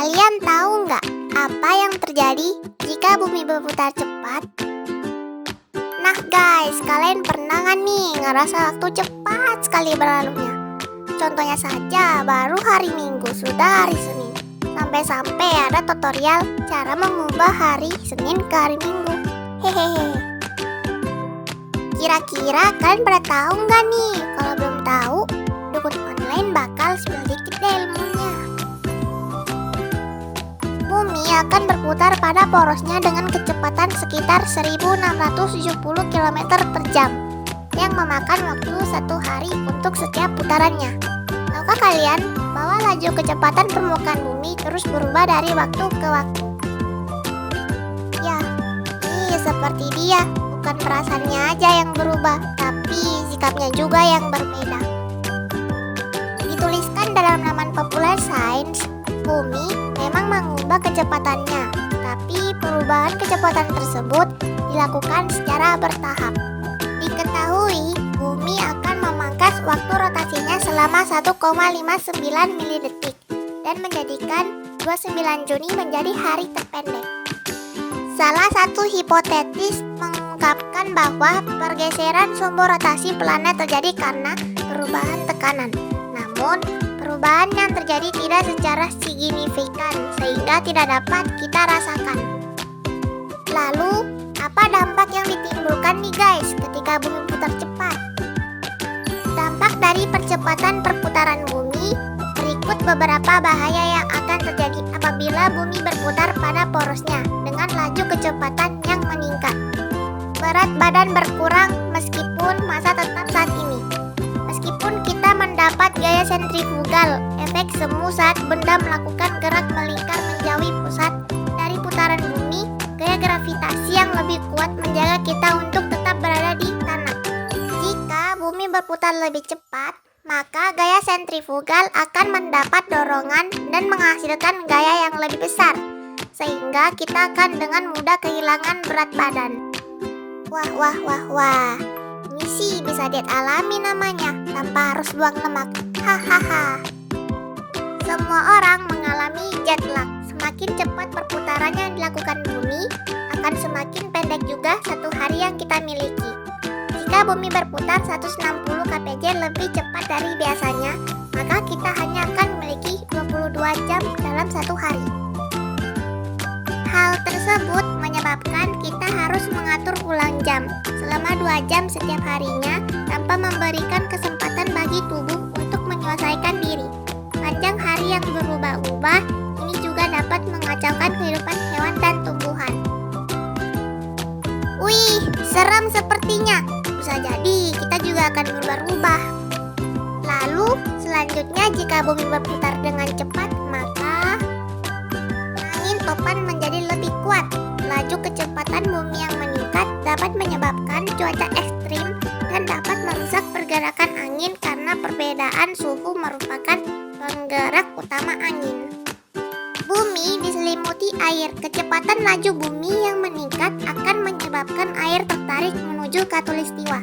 Kalian tahu nggak apa yang terjadi jika bumi berputar cepat? Nah guys, kalian pernah nggak nih ngerasa waktu cepat sekali berlalunya? Contohnya saja, baru hari Minggu sudah hari Senin. Sampai-sampai ada tutorial cara mengubah hari Senin ke hari Minggu. Hehehe. Kira-kira kalian pada tahu nggak nih? Kalau belum tahu, dukun online bakal spill dikit deh ilmunya. Bumi akan berputar pada porosnya dengan kecepatan sekitar 1670 km per jam yang memakan waktu 1 hari untuk setiap putarannya. Tahukah kalian bahwa laju kecepatan permukaan bumi terus berubah dari waktu ke waktu? Ya, ini seperti dia, bukan perasaannya aja yang berubah, tapi sikapnya juga yang berbeda. Dituliskan dalam laman populer Science, bumi memang mengubah kecepatannya, tapi perubahan kecepatan tersebut dilakukan secara bertahap. Diketahui, bumi akan memangkas waktu rotasinya selama 1,59 milidetik dan menjadikan 29 Juni menjadi hari terpendek. Salah satu hipotesis mengungkapkan bahwa pergeseran sumber rotasi planet terjadi karena perubahan tekanan. Namun, perubahan yang terjadi tidak secara signifikan sehingga tidak dapat kita rasakan. Lalu, apa dampak yang ditimbulkan nih guys ketika bumi putar cepat? Dampak dari percepatan perputaran bumi, berikut beberapa bahaya yang akan terjadi apabila bumi berputar pada porosnya dengan laju kecepatan yang meningkat. Berat badan berkurang meskipun massa tetap saat ini. Meskipun kita mendapat gaya sentrifugal, efek semu saat benda melakukan gerak melingkar menjauhi pusat dari putaran bumi, gaya gravitasi yang lebih kuat menjaga kita untuk tetap berada di tanah. Jika bumi berputar lebih cepat, maka gaya sentrifugal akan mendapat dorongan dan menghasilkan gaya yang lebih besar, sehingga kita akan dengan mudah kehilangan berat badan. Wah. Ini sih bisa diet alami namanya, tanpa harus buang lemak. Hahaha. Semua orang mengalami jet lag. Semakin cepat perputarannya yang dilakukan bumi, akan semakin pendek juga satu hari yang kita miliki. Jika bumi berputar 160 kpj lebih cepat dari biasanya, maka kita hanya akan memiliki 22 jam dalam satu hari. Hal tersebut menyebabkan kita harus mengatur ulang jam selama 2 jam setiap harinya tanpa memberikan kesempatan bagi tubuh untuk menyelesaikan diri. Panjang hari yang berubah-ubah ini juga dapat mengacaukan kehidupan hewan dan tumbuhan. Wih, serem sepertinya. Bisa jadi kita juga akan berubah-ubah. Lalu, selanjutnya jika bumi berputar dengan cepat, maka angin topan menjadi lebih kuat. Laju kecepatan bumi yang meningkat dapat menyebabkan cuaca ekstrim dan dapat merusak pergerakan angin karena perbedaan suhu merupakan penggerak utama angin. Bumi diselimuti air. Kecepatan laju bumi yang meningkat akan menyebabkan air tertarik menuju khatulistiwa.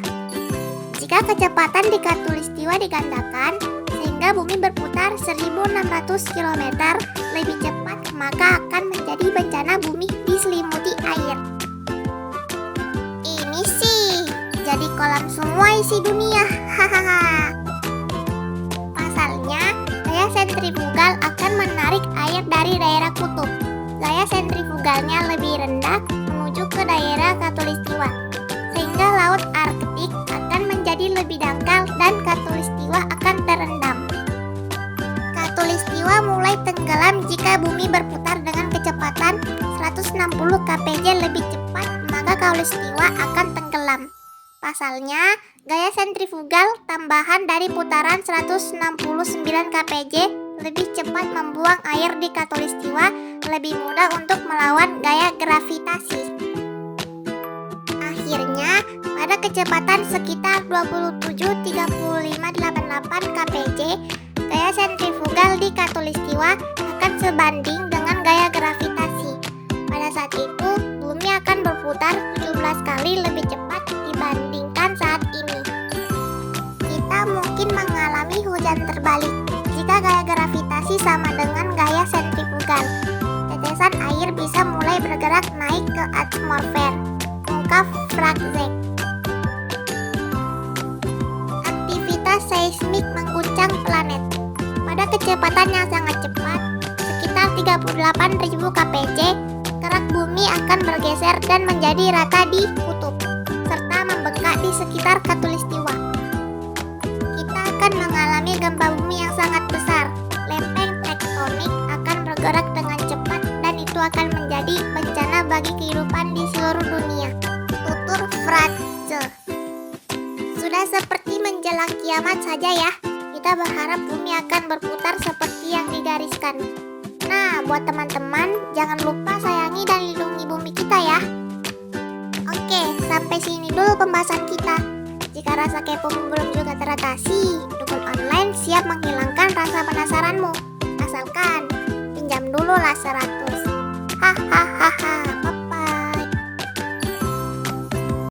Jika kecepatan di khatulistiwa digandakan sehingga bumi berputar 1600 km lebih cepat, maka akan menjadi bencana bumi diselimuti air. Ini sih jadi kolam semua isi dunia. Hahaha. Pasalnya, gaya sentrifugal akan menarik air dari daerah kutub. Gaya sentrifugalnya lebih rendah menuju ke daerah khatulistiwa, sehingga laut Arktik akan menjadi lebih dangkal dan khatulistiwa akan terendam. Khatulistiwa mulai tenggelam jika bumi berputar dengan kecepatan 160 kpj lebih cepat, maka khatulistiwa akan tenggelam. Pasalnya, gaya sentrifugal tambahan dari putaran 169 kpj lebih cepat membuang air di khatulistiwa lebih mudah untuk melawan gaya gravitasi. Akhirnya, pada kecepatan sekitar 27,3588 kpj, gaya sentrifugal di khatulistiwa akan sebanding dengan gaya gravitasi. Pada saat itu, bumi akan berputar 17 kali lebih cepat dibandingkan saat ini. Kita mungkin mengalami hujan terbalik jika gaya gravitasi gravitasi sama dengan gaya sentrifugal. Tetesan air bisa mulai bergerak naik ke atmosfer, ungkap Franczek. Aktivitas seismik mengguncang planet. Pada kecepatan yang sangat cepat, sekitar 38.000 kpj, kerak bumi akan bergeser dan menjadi rata di kutub, serta membengkak di sekitar khatulistiwa. Kita akan mengalami gempa bumi yang sangat besar. Lempeng tektonik akan bergerak dengan cepat dan itu akan menjadi bencana bagi kehidupan di seluruh dunia, tutur Franczek. Sudah seperti menjelang kiamat saja ya. Kita berharap bumi akan berputar seperti yang digariskan. Nah, buat teman-teman, jangan lupa sayangi dan lindungi bumi kita ya. Oke, sampai sini dulu pembahasan kita. Jika rasa kepomu belum juga teratasi, Dukun Online siap menghilangkan rasa penasaranmu. Asalkan pinjam dulu lah 100. Hahaha.